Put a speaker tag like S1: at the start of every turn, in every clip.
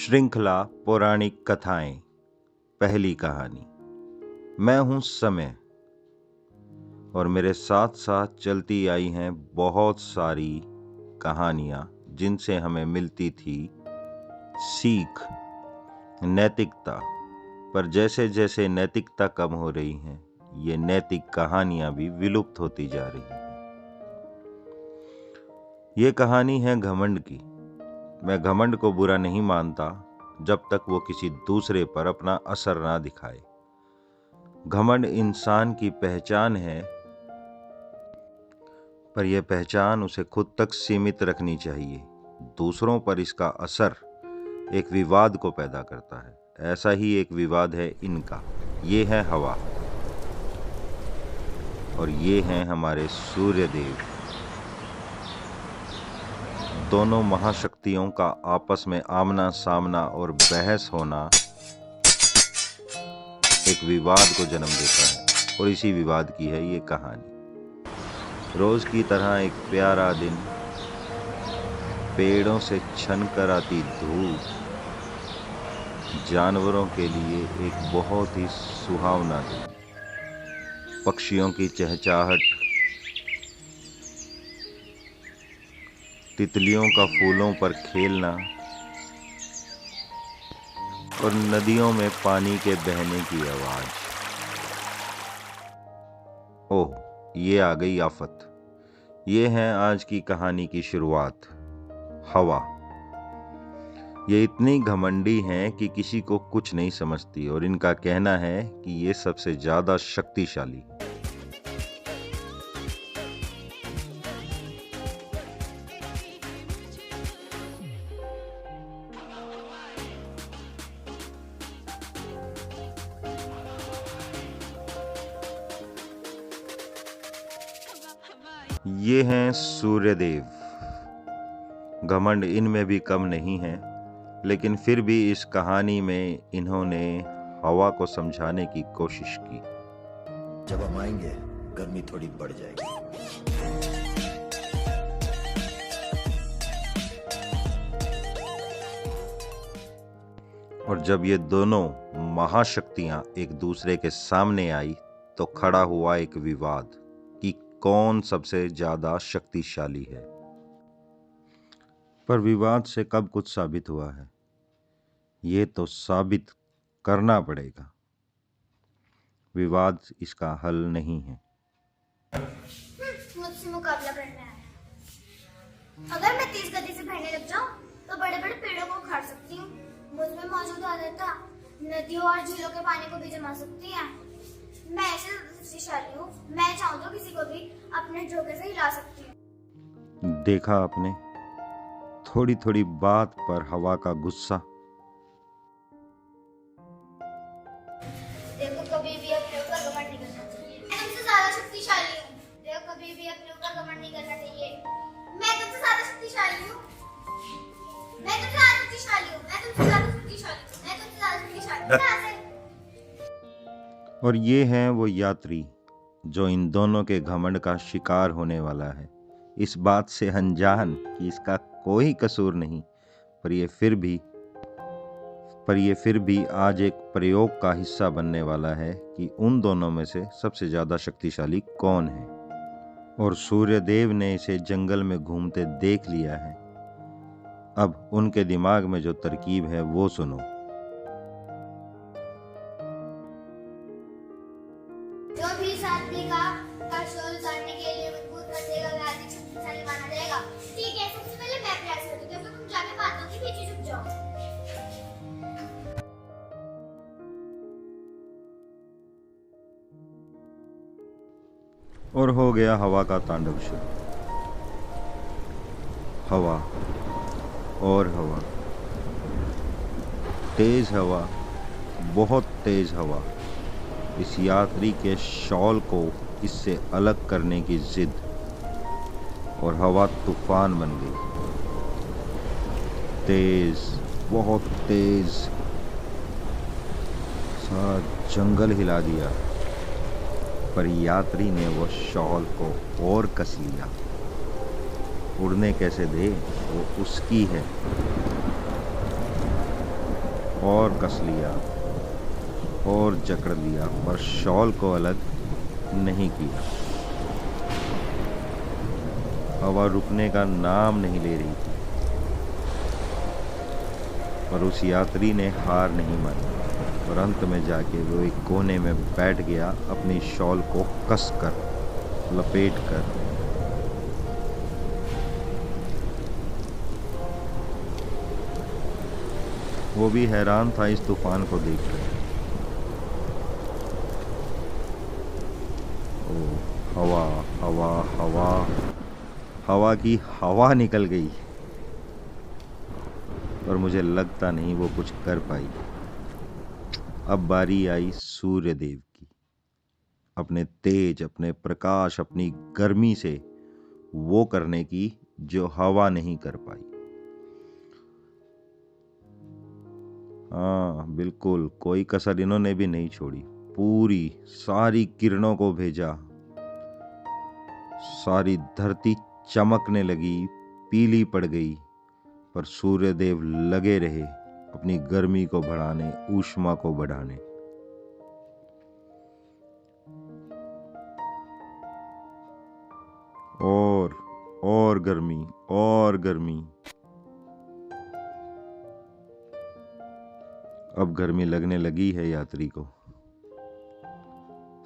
S1: श्रृंखला पौराणिक कथाएं। पहली कहानी। मैं हूं समय और मेरे साथ साथ चलती आई हैं बहुत सारी कहानियां जिनसे हमें मिलती थी सीख, नैतिकता। पर जैसे जैसे नैतिकता कम हो रही है, ये नैतिक कहानियां भी विलुप्त होती जा रही हैं। ये कहानी है घमंड की। मैं घमंड को बुरा नहीं मानता जब तक वो किसी दूसरे पर अपना असर ना दिखाए। घमंड इंसान की पहचान है, पर यह पहचान उसे खुद तक सीमित रखनी चाहिए। दूसरों पर इसका असर एक विवाद को पैदा करता है। ऐसा ही एक विवाद है इनका। ये है हवा और ये हैं हमारे सूर्यदेव। दोनों महाशक्तियों का आपस में आमना सामना और बहस होना एक विवाद को जन्म देता है और इसी विवाद की है ये कहानी। रोज की तरह एक प्यारा दिन, पेड़ों से छन कर आती धूप, जानवरों के लिए एक बहुत ही सुहावना दिन, पक्षियों की चहचहाट, तितलियों का फूलों पर खेलना और नदियों में पानी के बहने की आवाज। ओह, ये आ गई आफत। ये है आज की कहानी की शुरुआत। हवा। ये इतनी घमंडी हैं कि किसी को कुछ नहीं समझती और इनका कहना है कि ये सबसे ज्यादा शक्तिशाली। ये हैं सूर्यदेव। घमंड इनमें भी कम नहीं है, लेकिन फिर भी इस कहानी में इन्होंने हवा को समझाने की कोशिश की।
S2: जब हम आएंगे गर्मी थोड़ी बढ़ जाएगी।
S1: और जब ये दोनों महाशक्तियां एक दूसरे के सामने आई तो खड़ा हुआ एक विवाद कि कौन सबसे ज्यादा शक्तिशाली है। पर विवाद से कब कुछ साबित हुआ है, ये तो साबित करना पड़ेगा। विवाद इसका हल नहीं है।
S3: मुझसे मुकाबला करना है। अगर मैं तेज गति से बहने लग जाऊं तो बड़े बड़े पेड़ों को उखाड़ सकती हूँ। मुझ में मौजूद आदतें नदियों और झीलों के पानी को भी जमा सकती हैं। मैं ऐसे शक्तिशाली हूँ, मैं चाहूँ तो किसी को भी अपने झोंके से हिला सकती हूँ।
S1: देखा आपने, थोड़ी थोड़ी बात पर हवा का गुस्सा।
S3: देखो, कभी भी अपने ऊपर घमंड नहीं करना चाहिए। मैं तुमसे ज्यादा शक्तिशाली हूँ। देखो, कभी भी अपने ऊपर घमंड नहीं करना चाहिए। मैं तुमसे ज्यादा शक्तिशाली हूँ। मैं तुमसे ज्यादा शक्तिशाली हूँ। मैं तुमसे ज्यादा शक्तिशाली हूँ। मैं तुमसे ज्यादा शक्तिशाली हूँ।
S1: और ये हैं वो यात्री जो इन दोनों के घमंड का शिकार होने वाला है, इस बात से अनजान कि इसका कोई कसूर नहीं। पर ये फिर भी आज एक प्रयोग का हिस्सा बनने वाला है कि उन दोनों में से सबसे ज्यादा शक्तिशाली कौन है। और सूर्यदेव ने इसे जंगल में घूमते देख लिया है। अब उनके दिमाग में जो तरकीब है वो सुनो।
S3: जो भी साथी का शोर उतारने के लिए मजबूर कर देगा वह अधिक शक्तिशाली माना जाएगा। ठीक है, सबसे पहले मैं प्रयास करती हूँ, तो तुम जाके बातों के पीछे छुप जाओ।
S1: और हो गया हवा का तांडव शुरू। हवा और हवा, तेज हवा, बहुत तेज हवा। इस यात्री के शॉल को इससे अलग करने की जिद, और हवा तूफान बन गई। तेज, बहुत तेज, सारा जंगल हिला दिया। पर यात्री ने वो शॉल को और कस लिया। उड़ने कैसे दे, वो उसकी है। और कस लिया और जकड़ लिया, पर शॉल को अलग नहीं किया। हवा रुकने का नाम नहीं ले रही थी, पर उस यात्री ने हार नहीं मानी और अंत में जाके वो एक कोने में बैठ गया, अपनी शॉल को कस कर लपेट कर। वो भी हैरान था इस तूफान को देखकर। ओ हवा हवा हवा, हवा की हवा निकल गई, और मुझे लगता नहीं वो कुछ कर पाई। अब बारी आई सूर्य देव की, अपने तेज, अपने प्रकाश, अपनी गर्मी से वो करने की जो हवा नहीं कर पाई। हाँ बिल्कुल, कोई कसर इन्होंने भी नहीं छोड़ी। पूरी सारी किरणों को भेजा, सारी धरती चमकने लगी, पीली पड़ गई, पर सूर्यदेव लगे रहे अपनी गर्मी को बढ़ाने, ऊष्मा को बढ़ाने। और गर्मी, और गर्मी। अब गर्मी लगने लगी है यात्री को।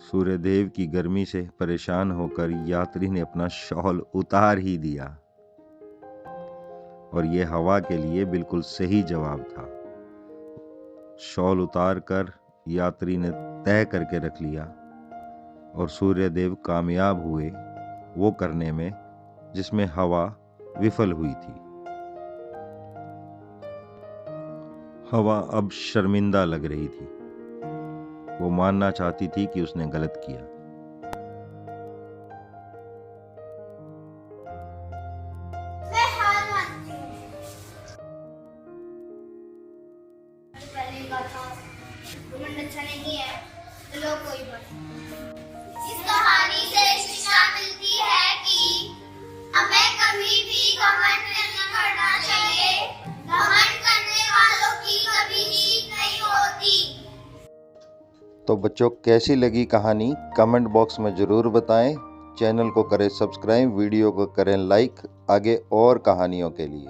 S1: सूर्यदेव की गर्मी से परेशान होकर यात्री ने अपना शॉल उतार ही दिया, और ये हवा के लिए बिल्कुल सही जवाब था। शॉल उतार कर यात्री ने तय करके रख लिया, और सूर्यदेव कामयाब हुए वो करने में जिसमें हवा विफल हुई थी। हवा अब शर्मिंदा लग रही थी, वो मानना चाहती थी कि उसने गलत किया।
S3: मैं हार मानती हूँ। पहले का था, घमंड अच्छा नहीं है, तो लो कोई बात। इस कहानी से शिक्षा मिलती है कि हमें कभी भी घमंड नहीं करना चाहिए। घमंड करने वालों की कभी जीत नहीं होती।
S1: तो बच्चों, कैसी लगी कहानी कमेंट बॉक्स में ज़रूर बताएं। चैनल को करें सब्सक्राइब, वीडियो को करें लाइक आगे और कहानियों के लिए।